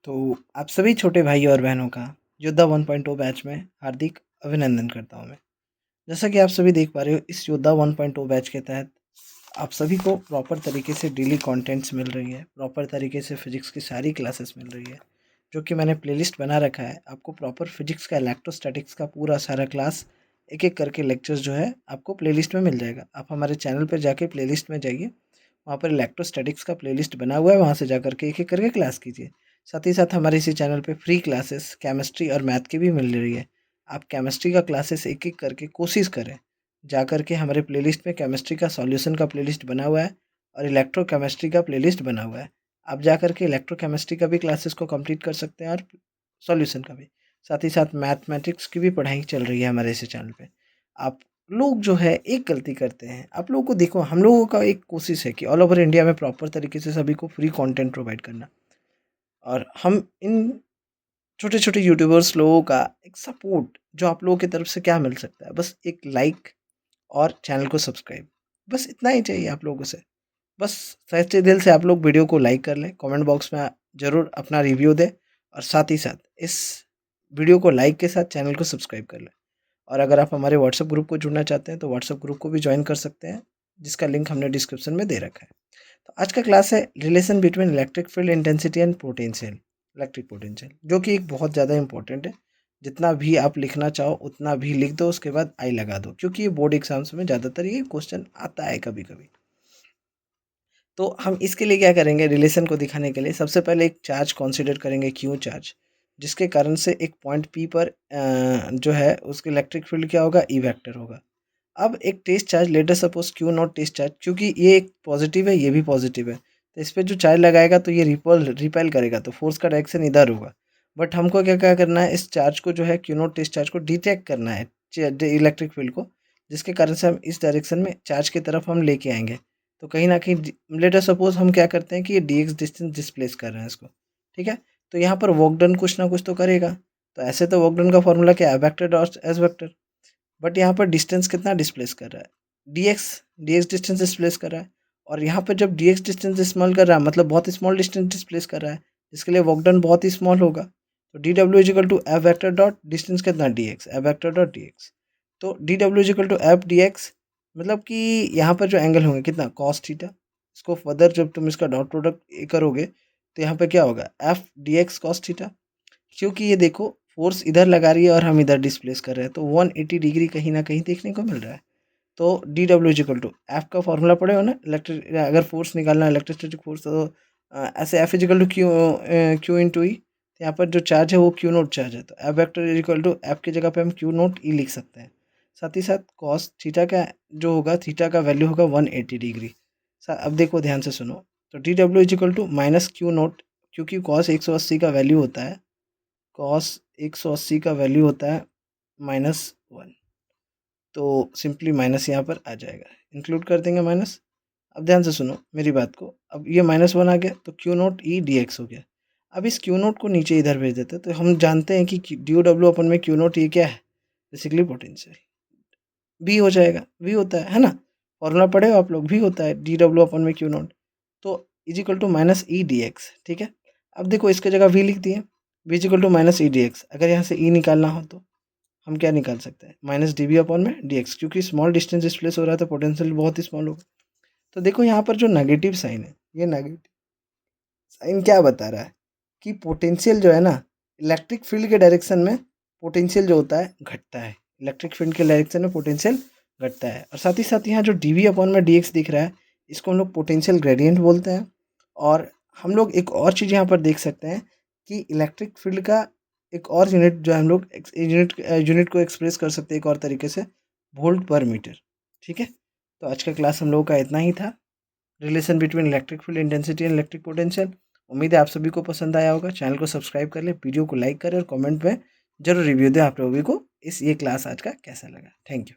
तो आप सभी छोटे भाई और बहनों का योद्धा 1.0 बैच में हार्दिक अभिनंदन करता हूँ मैं। जैसा कि आप सभी देख पा रहे हो, इस योद्धा 1.0 बैच के तहत आप सभी को प्रॉपर तरीके से डेली कंटेंट्स मिल रही है, प्रॉपर तरीके से फिजिक्स की सारी क्लासेस मिल रही है, जो कि मैंने प्लेलिस्ट बना रखा है। आपको प्रॉपर फिजिक्स का, इलेक्ट्रोस्टैटिक्स का पूरा सारा क्लास एक एक करके लेक्चर्स जो है आपको प्लेलिस्ट में मिल जाएगा। आप हमारे चैनल पर जाके प्लेलिस्ट में जाइए, वहाँ पर इलेक्ट्रोस्टैटिक्स का प्लेलिस्ट बना हुआ है, वहाँ से जा करके एक एक करके क्लास कीजिए। साथ ही साथ हमारे इसी चैनल पे फ्री क्लासेस केमिस्ट्री और मैथ की भी मिल रही है। आप केमिस्ट्री का क्लासेस एक एक करके कोशिश करें, जा करके हमारे प्लेलिस्ट में केमिस्ट्री का सॉल्यूशन का प्लेलिस्ट बना हुआ है और इलेक्ट्रो केमिस्ट्री का प्लेलिस्ट बना हुआ है। आप जा करके इलेक्ट्रो केमिस्ट्री का भी क्लासेस को कंप्लीट कर सकते हैं और सॉल्यूशन का भी। साथ ही साथ मैथमेटिक्स की भी पढ़ाई चल रही है हमारे इसी चैनल पे। आप लोग जो है एक गलती करते हैं, आप लोगों को देखो, हम लोगों का एक कोशिश है कि ऑल ओवर इंडिया में प्रॉपर तरीके से सभी को फ्री कंटेंट प्रोवाइड करना, और हम इन छोटे-छोटे यूट्यूबर्स लोगों का एक सपोर्ट जो आप लोगों की तरफ से क्या मिल सकता है, बस एक लाइक और चैनल को सब्सक्राइब, बस इतना ही चाहिए आप लोगों से। बस सच्चे दिल से आप लोग वीडियो को लाइक कर लें, कमेंट बॉक्स में ज़रूर अपना रिव्यू दें और साथ ही साथ इस वीडियो को लाइक के साथ चैनल को सब्सक्राइब कर लें। और अगर आप हमारे व्हाट्सएप ग्रुप को जुड़ना चाहते हैं तो व्हाट्सएप ग्रुप को भी ज्वाइन कर सकते हैं, जिसका लिंक हमने डिस्क्रिप्शन में दे रखा है। तो आज का क्लास है relation between electric field intensity and potential, electric potential, जो कि एक बहुत ज़्यादा इंपॉर्टेंट है। जितना भी आप लिखना चाहो उतना भी लिख दो, उसके बाद आई लगा दो, क्योंकि ये बोर्ड एग्जाम्स में ज़्यादातर ये क्वेश्चन आता है कभी कभी। तो हम इसके लिए क्या करेंगे, रिलेशन को दिखाने के लिए सबसे पहले एक चार्ज कंसीडर करेंगे, क्यू चार्ज, जिसके कारण से एक पॉइंट पी पर जो है उसके इलेक्ट्रिक फील्ड क्या होगा, ई वेक्टर होगा। अब एक test charge, let us suppose Q naught test charge, क्योंकि ये एक पॉजिटिव है, ये भी पॉजिटिव है, तो इस पे जो चार्ज लगाएगा तो ये रिपेल करेगा, तो फोर्स का डायरेक्शन इधर होगा। बट हमको क्या क्या करना है, इस चार्ज को जो है क्यू नॉट टेस्ट चार्ज को डिटेक्ट करना है, इलेक्ट्रिक फील्ड को, जिसके कारण से हम इस डायरेक्शन में चार्ज की तरफ हम लेके आएंगे। तो कहीं ना कहीं लेट अस सपोज हम क्या करते हैं कि ये डी एक्स डिस्टेंस डिस्प्लेस कर रहे हैं इसको, ठीक है। तो यहाँ पर वर्क डन कुछ ना कुछ तो करेगा। तो ऐसे तो वर्क डन का फॉर्मूला क्या है, vector dot S vector, but यहाँ पर डिस्टेंस कितना डिस्प्लेस कर रहा है, डी एक्स डिस्टेंस डिस्प्लेस कर रहा है। और यहाँ पर जब डी एक्स डिस्टेंस स्मॉल कर रहा है, मतलब बहुत स्मॉल डिस्टेंस डिस्प्लेस कर रहा है, जिसके लिए वर्क डन बहुत ही स्मॉल होगा। तो D W equal to f vector dot distance कितना d x, f vector dot d x. तो D W equal to f d x, मतलब कि यहाँ पर जो एंगल होंगे कितना, कॉस थीटा। इसको फर्दर जब तुम इसका डॉट प्रोडक्ट करोगे तो यहाँ पे क्या होगा, F d x cos theta. क्योंकि ये देखो फोर्स इधर लगा रही है और हम इधर डिस्प्लेस कर रहे हैं, तो 180 डिग्री कहीं ना कहीं देखने को मिल रहा है। तो D W equal to F का फॉर्मूला पड़े हो ना, इलेक्ट्रिक अगर फोर्स निकालना है, इलेक्ट्रोस्टैटिक फोर्स, तो ऐसे f equal to q, q into e. तो यहाँ पर जो चार्ज है वो क्यू नोट चार्ज है, तो F vector equal to F की जगह पे हम क्यू नोट ई लिख सकते हैं। साथ ही साथ कॉस थीटा का जो होगा, थीटा का वैल्यू होगा 180 डिग्री। अब देखो ध्यान से सुनो, तो D W equal to minus Q naught, क्योंकि कॉस 180 का वैल्यू होता है, कॉस 180 का वैल्यू होता है -1, तो सिंपली माइनस यहाँ पर आ जाएगा, इंक्लूड कर देंगे माइनस। अब ध्यान से सुनो मेरी बात को, अब ये -1 आ गया तो क्यू नोट ई डी एक्स हो गया। अब इस क्यू नोट को नीचे इधर भेज देते हैं, तो हम जानते हैं कि डी डब्ल्यू अपन में क्यू नोट ये क्या है, बेसिकली पोटेंशियल भी हो जाएगा, भी होता है ना, फॉर्मूला पढ़े हो आप लोग, भी होता है डी डब्ल्यू अपन में क्यू नोट, तो equal to minus E D X, ठीक है। अब देखो इसके जगह वी लिख दिए, V equal to minus E D X. अगर यहाँ से ई निकालना हो तो हम क्या निकाल सकते हैं, माइनस डी बी अपॉन में डी एक्स, क्योंकि स्मॉल डिस्टेंस डिस्प्लेस हो रहा है तो पोटेंशियल बहुत ही स्मॉल होगा। तो देखो यहाँ पर जो नेगेटिव साइन है, ये नेगेटिव साइन क्या बता रहा है कि पोटेंशियल जो है ना, इलेक्ट्रिक फील्ड के डायरेक्शन में पोटेंशियल जो होता है घटता है, इलेक्ट्रिक फील्ड के डायरेक्शन में पोटेंशियल घटता है। और साथ ही साथ यहाँ जो डी वी अपॉन में डी एक्स दिख रहा है, इसको हम लोग पोटेंशियल ग्रेडियंट बोलते हैं। और हम लोग एक और चीज़ यहाँ पर देख सकते हैं कि इलेक्ट्रिक फील्ड का एक और यूनिट जो है, हम लोग यूनिट को एक्सप्रेस कर सकते हैं एक और तरीके से, वोल्ट पर मीटर, ठीक है। तो आज का क्लास हम लोगों का इतना ही था, relation between electric field intensity and electric potential. उम्मीद है आप सभी को पसंद आया होगा। चैनल को सब्सक्राइब कर ले, वीडियो को लाइक करें और कमेंट में जरूर रिव्यू दें आप लोगों को इस ये क्लास आज का कैसा लगा। Thank you.